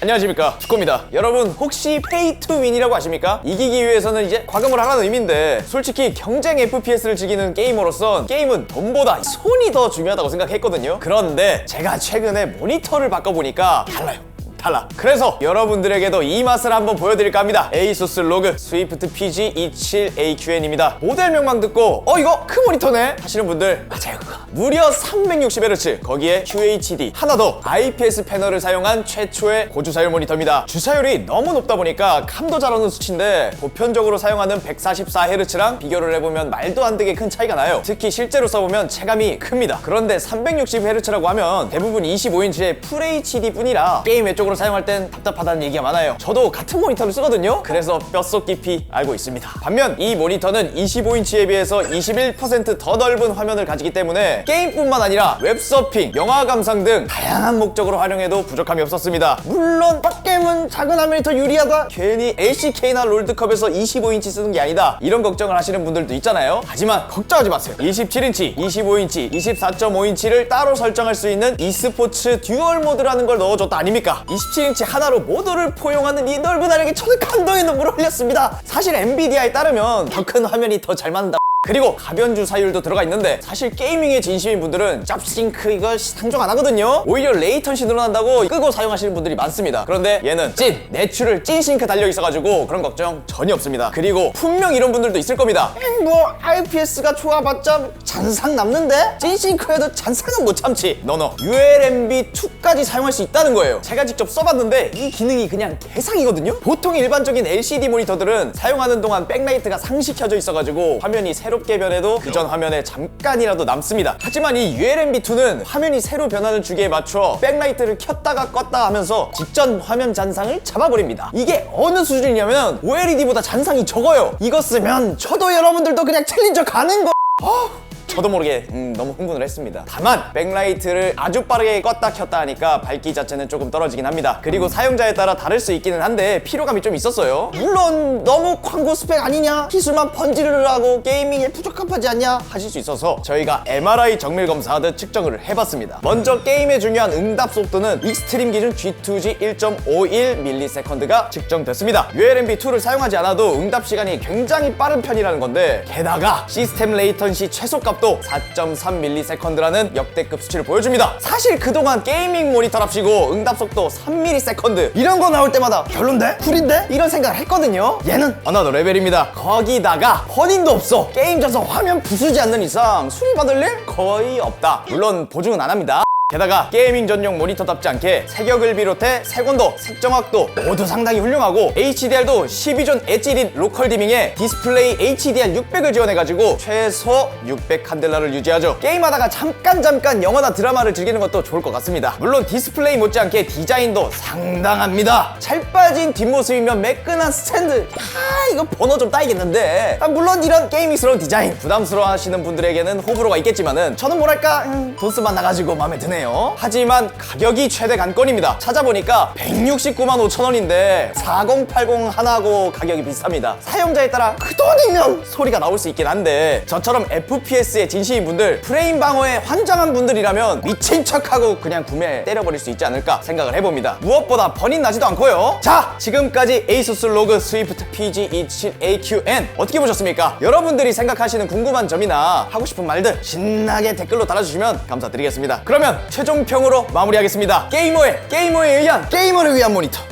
안녕하십니까, 축구입니다. 여러분 혹시 페이 투 윈이라고 아십니까? 이기기 위해서는 이제 과금을 하라는 의미인데, 솔직히 경쟁 FPS를 즐기는 게이머로선 게임은 돈보다 손이 더 중요하다고 생각했거든요. 그런데 제가 최근에 모니터를 바꿔보니까 달라. 그래서 여러분들에게도 이 맛을 한번 보여드릴까 합니다. ASUS 로그 스위프트 PG27AQN입니다. 모델명만 듣고 이거 큰 모니터네 하시는 분들, 맞아요, 그거. 무려 360Hz, 거기에 QHD, 하나 더 IPS 패널을 사용한 최초의 고주사율 모니터입니다. 주사율이 너무 높다 보니까 감도 잘 오는 수치인데, 보편적으로 사용하는 144Hz랑 비교를 해보면 말도 안 되게 큰 차이가 나요. 특히 실제로 써보면 체감이 큽니다. 그런데 360Hz라고 하면 대부분 25인치의 FHD 뿐이라 게임 외적으로 사용할 땐 답답하다는 얘기가 많아요. 저도 같은 모니터를 쓰거든요. 그래서 뼛속 깊이 알고 있습니다. 반면 이 모니터는 25인치에 비해서 21% 더 넓은 화면을 가지기 때문에 게임뿐만 아니라 웹서핑, 영화 감상 등 다양한 목적으로 활용해도 부족함이 없었습니다. 물론 빡게임은 작은 화면이 더 유리하다, 괜히 LCK나 롤드컵에서 25인치 쓰는 게 아니다, 이런 걱정을 하시는 분들도 있잖아요. 하지만 걱정하지 마세요. 27인치, 25인치, 24.5인치를 따로 설정할 수 있는 e스포츠 듀얼 모드라는 걸 넣어줬다 아닙니까? 27인치 하나로 모두를 포용하는 이 넓은 화력에 저는 감동의 눈물을 흘렸습니다. 사실 엔비디아에 따르면 더 큰 화면이 더 잘 맞는다, 그리고 가변 주사율도 들어가 있는데, 사실 게이밍에 진심인 분들은 짭싱크 이거 상종 안 하거든요. 오히려 레이턴시 늘어난다고 끄고 사용하시는 분들이 많습니다. 그런데 얘는 내추럴 찐싱크 달려있어가지고 그런 걱정 전혀 없습니다. 그리고 분명 이런 분들도 있을 겁니다. IPS가 좋아봤자 잔상 남는데? 찐싱크에도 잔상은 못 참지. 너너 ULMB2까지 사용할 수 있다는 거예요. 제가 직접 써봤는데 이 기능이 그냥 개상이거든요. 보통 일반적인 LCD 모니터들은 사용하는 동안 백라이트가 상시 켜져 있어가지고 화면이 새롭게 변해도 그전 화면에 잠깐이라도 남습니다. 하지만 이 ULMB2는 화면이 새로 변하는 주기에 맞춰 백라이트를 켰다가 껐다 하면서 직전 화면 잔상을 잡아버립니다. 이게 어느 수준이냐면 OLED보다 잔상이 적어요. 이거 쓰면 저도 여러분들도 그냥 챌린저 가는 거. 저도 모르게 너무 흥분을 했습니다. 다만 백라이트를 아주 빠르게 껐다 켰다 하니까 밝기 자체는 조금 떨어지긴 합니다. 그리고 사용자에 따라 다를 수 있기는 한데 피로감이 좀 있었어요. 물론 너무 광고 스펙 아니냐, 기술만 번지르르 하고 게이밍에 부적합하지 않냐 하실 수 있어서 저희가 MRI 정밀 검사하듯 측정을 해봤습니다. 먼저 게임에 중요한 응답 속도는 익스트림 기준 G2G 1.51ms가 측정됐습니다. ULMB2를 사용하지 않아도 응답 시간이 굉장히 빠른 편이라는 건데, 게다가 시스템 레이턴시 최소값 4.3ms라는 역대급 수치를 보여줍니다. 사실 그동안 게이밍 모니터랍시고 응답 속도 3ms 이런 거 나올 때마다 별론데? 쿨인데? 이런 생각을 했거든요. 얘는 어나더 레벨입니다. 거기다가 버닝도 없어. 게임 져서 화면 부수지 않는 이상 수리받을 일 거의 없다. 물론 보증은 안 합니다. 게다가 게이밍 전용 모니터답지 않게 색역을 비롯해 색온도, 색정확도 모두 상당히 훌륭하고, HDR도 12존 엣지 릿 로컬 디밍에 디스플레이 HDR 600을 지원해가지고 최소 600 칸델라를 유지하죠. 게임하다가 잠깐 영화나 드라마를 즐기는 것도 좋을 것 같습니다. 물론 디스플레이 못지않게 디자인도 상당합니다. 잘 빠진 뒷모습이면 매끈한 스탠드, 이거 번호 좀 따이겠는데. 물론 이런 게이밍스러운 디자인 부담스러워 하시는 분들에게는 호불호가 있겠지만은 저는 뭐랄까 돈 쓰만 나가지고 마음에 드네요. 하지만 가격이 최대 관건입니다. 찾아보니까 169만 5천 원인데 4080 하나하고 가격이 비쌉니다. 사용자에 따라 그 돈이면 소리가 나올 수 있긴 한데, 저처럼 FPS에 진심인 분들, 프레임 방어에 환장한 분들이라면 미친 척하고 그냥 구매 때려버릴 수 있지 않을까 생각을 해봅니다. 무엇보다 버닝 나지도 않고요. 자, 지금까지 ASUS 로그 스위프트 PG27AQN 어떻게 보셨습니까? 여러분들이 생각하시는 궁금한 점이나 하고 싶은 말들 신나게 댓글로 달아주시면 감사드리겠습니다. 그러면 최종평으로 마무리하겠습니다. 게이머에 의한 게이머를 위한 모니터.